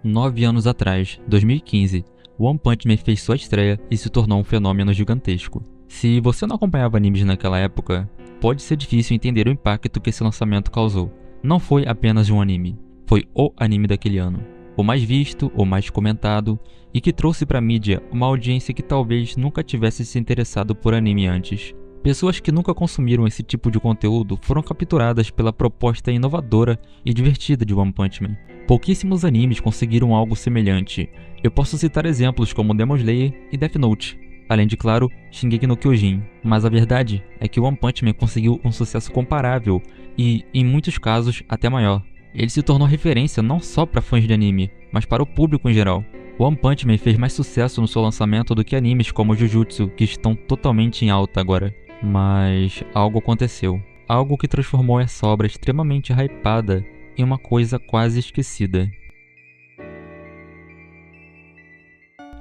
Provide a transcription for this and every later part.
9 anos atrás, 2015, One Punch Man fez sua estreia e se tornou um fenômeno gigantesco. Se você não acompanhava animes naquela época, pode ser difícil entender o impacto que esse lançamento causou. Não foi apenas um anime, foi o anime daquele ano. O mais visto, o mais comentado, e que trouxe pra mídia uma audiência que talvez nunca tivesse se interessado por anime antes. Pessoas que nunca consumiram esse tipo de conteúdo foram capturadas pela proposta inovadora e divertida de One Punch Man. Pouquíssimos animes conseguiram algo semelhante. Eu posso citar exemplos como Demon Slayer e Death Note, além de, claro, Shingeki no Kyojin. Mas a verdade é que One Punch Man conseguiu um sucesso comparável e, em muitos casos, até maior. Ele se tornou referência não só para fãs de anime, mas para o público em geral. One Punch Man fez mais sucesso no seu lançamento do que animes como Jujutsu, que estão totalmente em alta agora. Mas algo aconteceu. Algo que transformou essa obra extremamente hypada em uma coisa quase esquecida.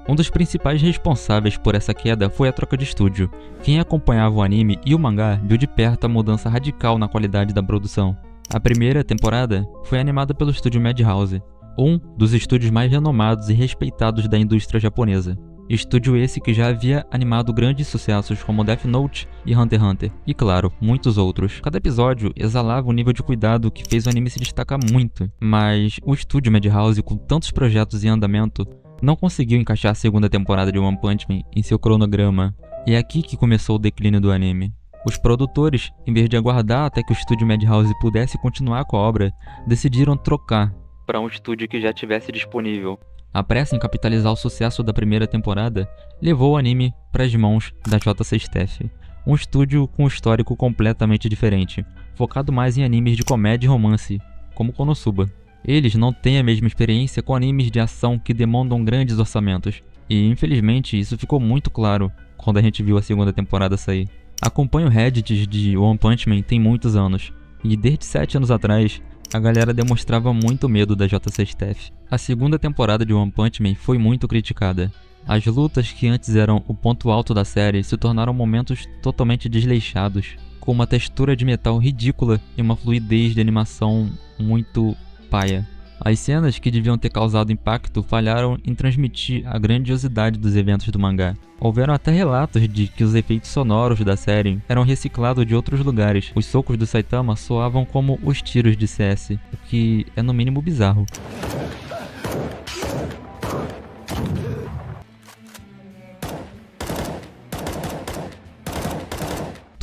Um dos principais responsáveis por essa queda foi a troca de estúdio. Quem acompanhava o anime e o mangá viu de perto a mudança radical na qualidade da produção. A primeira temporada foi animada pelo estúdio Madhouse, um dos estúdios mais renomados e respeitados da indústria japonesa. Estúdio esse que já havia animado grandes sucessos como Death Note e Hunter x Hunter, e claro, muitos outros. Cada episódio exalava um nível de cuidado que fez o anime se destacar muito, mas o estúdio Madhouse, com tantos projetos em andamento, não conseguiu encaixar a segunda temporada de One Punch Man em seu cronograma, e é aqui que começou o declínio do anime. Os produtores, em vez de aguardar até que o estúdio Madhouse pudesse continuar com a obra, decidiram trocar para um estúdio que já estivesse disponível. A pressa em capitalizar o sucesso da primeira temporada levou o anime para as mãos da JC Staff, um estúdio com um histórico completamente diferente, focado mais em animes de comédia e romance, como Konosuba. Eles não têm a mesma experiência com animes de ação que demandam grandes orçamentos, e infelizmente isso ficou muito claro quando a gente viu a segunda temporada sair. Acompanho Reddits de One Punch Man tem muitos anos, e desde 7 anos atrás, a galera demonstrava muito medo da JC Staff. A segunda temporada de One Punch Man foi muito criticada. As lutas que antes eram o ponto alto da série se tornaram momentos totalmente desleixados, com uma textura de metal ridícula e uma fluidez de animação muito paia. As cenas que deviam ter causado impacto falharam em transmitir a grandiosidade dos eventos do mangá. Houveram até relatos de que os efeitos sonoros da série eram reciclados de outros lugares. Os socos do Saitama soavam como os tiros de CS, o que é no mínimo bizarro.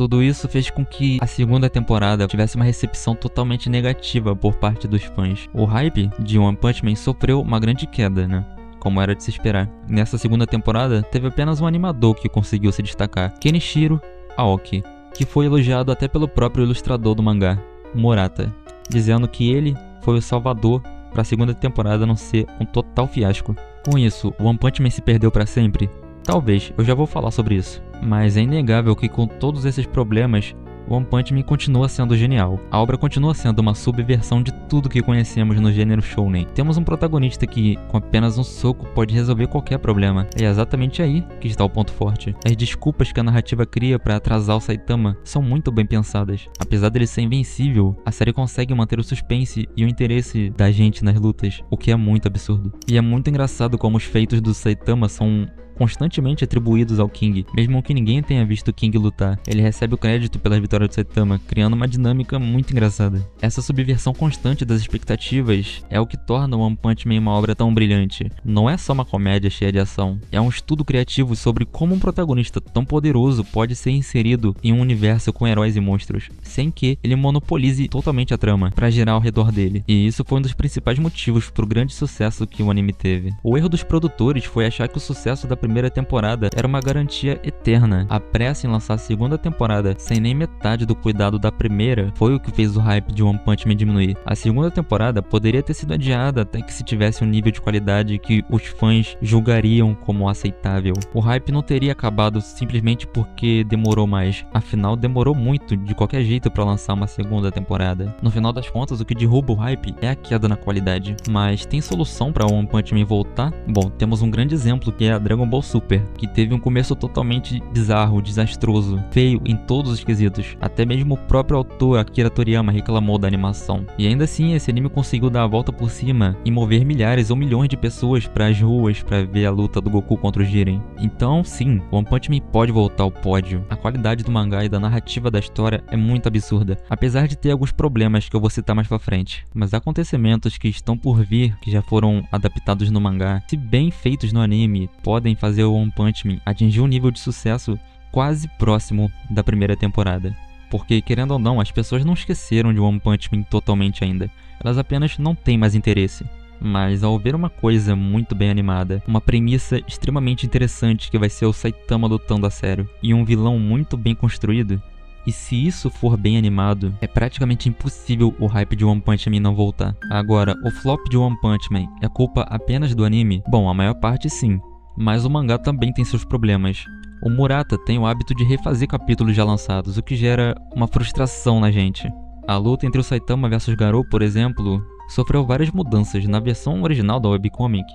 Tudo isso fez com que a segunda temporada tivesse uma recepção totalmente negativa por parte dos fãs. O hype de One Punch Man sofreu uma grande queda, né? Como era de se esperar. Nessa segunda temporada, teve apenas um animador que conseguiu se destacar, Kenichiro Aoki, que foi elogiado até pelo próprio ilustrador do mangá, Murata, dizendo que ele foi o salvador para a segunda temporada não ser um total fiasco. Com isso, One Punch Man se perdeu para sempre? Talvez, eu já vou falar sobre isso. Mas é inegável que com todos esses problemas, One Punch Man continua sendo genial. A obra continua sendo uma subversão de tudo que conhecemos no gênero shounen. Temos um protagonista que, com apenas um soco, pode resolver qualquer problema. É exatamente aí que está o ponto forte. As desculpas que a narrativa cria para atrasar o Saitama são muito bem pensadas. Apesar dele ser invencível, a série consegue manter o suspense e o interesse da gente nas lutas, o que é muito absurdo. E é muito engraçado como os feitos do Saitama são constantemente atribuídos ao King, mesmo que ninguém tenha visto King lutar. Ele recebe o crédito pela vitória do Saitama, criando uma dinâmica muito engraçada. Essa subversão constante das expectativas é o que torna One Punch Man uma obra tão brilhante. Não é só uma comédia cheia de ação, é um estudo criativo sobre como um protagonista tão poderoso pode ser inserido em um universo com heróis e monstros, sem que ele monopolize totalmente a trama para girar ao redor dele. E isso foi um dos principais motivos pro grande sucesso que o anime teve. O erro dos produtores foi achar que o sucesso da primeira temporada era uma garantia eterna. A pressa em lançar a segunda temporada sem nem metade do cuidado da primeira foi o que fez o hype de One Punch Man diminuir. A segunda temporada poderia ter sido adiada até que se tivesse um nível de qualidade que os fãs julgariam como aceitável. O hype não teria acabado simplesmente porque demorou mais. Afinal, demorou muito de qualquer jeito para lançar uma segunda temporada. No final das contas, o que derruba o hype é a queda na qualidade. Mas tem solução para One Punch Man voltar? Bom, temos um grande exemplo que é a Dragon Ball ao Super, que teve um começo totalmente bizarro, desastroso, feio em todos os quesitos. Até mesmo o próprio autor Akira Toriyama reclamou da animação. E ainda assim, esse anime conseguiu dar a volta por cima e mover milhares ou milhões de pessoas para as ruas para ver a luta do Goku contra o Jiren. Então, sim, One Punch Man pode voltar ao pódio. A qualidade do mangá e da narrativa da história é muito absurda, apesar de ter alguns problemas que eu vou citar mais pra frente. Mas acontecimentos que estão por vir, que já foram adaptados no mangá, se bem feitos no anime, podem fazer o One Punch Man atingir um nível de sucesso quase próximo da primeira temporada. Porque, querendo ou não, as pessoas não esqueceram de One Punch Man totalmente ainda. Elas apenas não têm mais interesse. Mas ao ver uma coisa muito bem animada, uma premissa extremamente interessante que vai ser o Saitama lutando a sério, e um vilão muito bem construído, e se isso for bem animado, é praticamente impossível o hype de One Punch Man não voltar. Agora, o flop de One Punch Man é culpa apenas do anime? Bom, a maior parte sim, mas o mangá também tem seus problemas. O Murata tem o hábito de refazer capítulos já lançados, o que gera uma frustração na gente. A luta entre o Saitama vs Garou, por exemplo, sofreu várias mudanças. Na versão original da webcomic,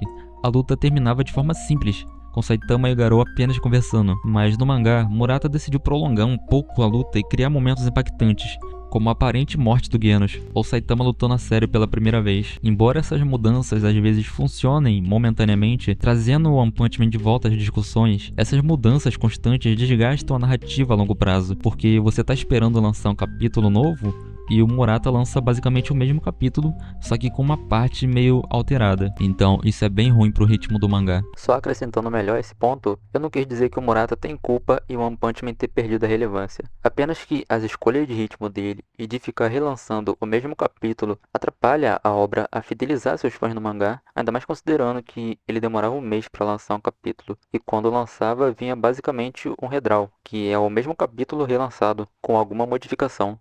a luta terminava de forma simples, com Saitama e Garou apenas conversando, mas no mangá, Murata decidiu prolongar um pouco a luta e criar momentos impactantes, como a aparente morte do Genos, ou Saitama lutando a sério pela primeira vez. Embora essas mudanças às vezes funcionem momentaneamente, trazendo o One Punch Man de volta às discussões, essas mudanças constantes desgastam a narrativa a longo prazo, porque você tá esperando lançar um capítulo novo, e o Murata lança basicamente o mesmo capítulo, só que com uma parte meio alterada. Então isso é bem ruim pro ritmo do mangá. Só acrescentando melhor esse ponto, eu não quis dizer que o Murata tem culpa em One Punch Man ter perdido a relevância. Apenas que as escolhas de ritmo dele e de ficar relançando o mesmo capítulo atrapalha a obra a fidelizar seus fãs no mangá, ainda mais considerando que ele demorava um mês para lançar um capítulo, e quando lançava vinha basicamente um redraw, que é o mesmo capítulo relançado, com alguma modificação.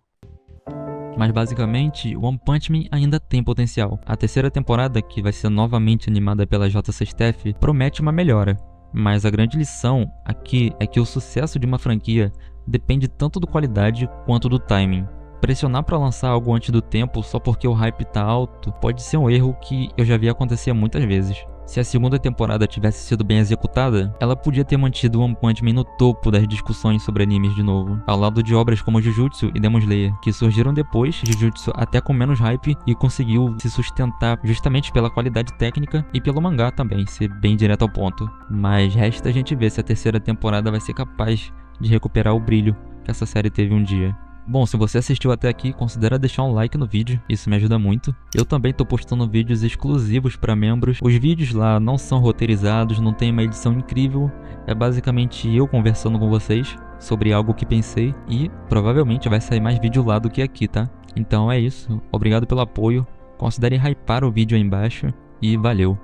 Mas basicamente, One Punch Man ainda tem potencial. A terceira temporada, que vai ser novamente animada pela JC Staff, promete uma melhora. Mas a grande lição aqui é que o sucesso de uma franquia depende tanto da qualidade quanto do timing. Pressionar para lançar algo antes do tempo só porque o hype tá alto pode ser um erro que eu já vi acontecer muitas vezes. Se a segunda temporada tivesse sido bem executada, ela podia ter mantido One Punch Man no topo das discussões sobre animes de novo, ao lado de obras como Jujutsu e Demon Slayer, que surgiram depois, Jujutsu até com menos hype e conseguiu se sustentar justamente pela qualidade técnica e pelo mangá também, ser bem direto ao ponto. Mas resta a gente ver se a terceira temporada vai ser capaz de recuperar o brilho que essa série teve um dia. Bom, se você assistiu até aqui, considera deixar um like no vídeo, isso me ajuda muito. Eu também tô postando vídeos exclusivos para membros. Os vídeos lá não são roteirizados, não tem uma edição incrível. É basicamente eu conversando com vocês sobre algo que pensei e provavelmente vai sair mais vídeo lá do que aqui, tá? Então é isso, obrigado pelo apoio, considere hypar o vídeo aí embaixo e valeu!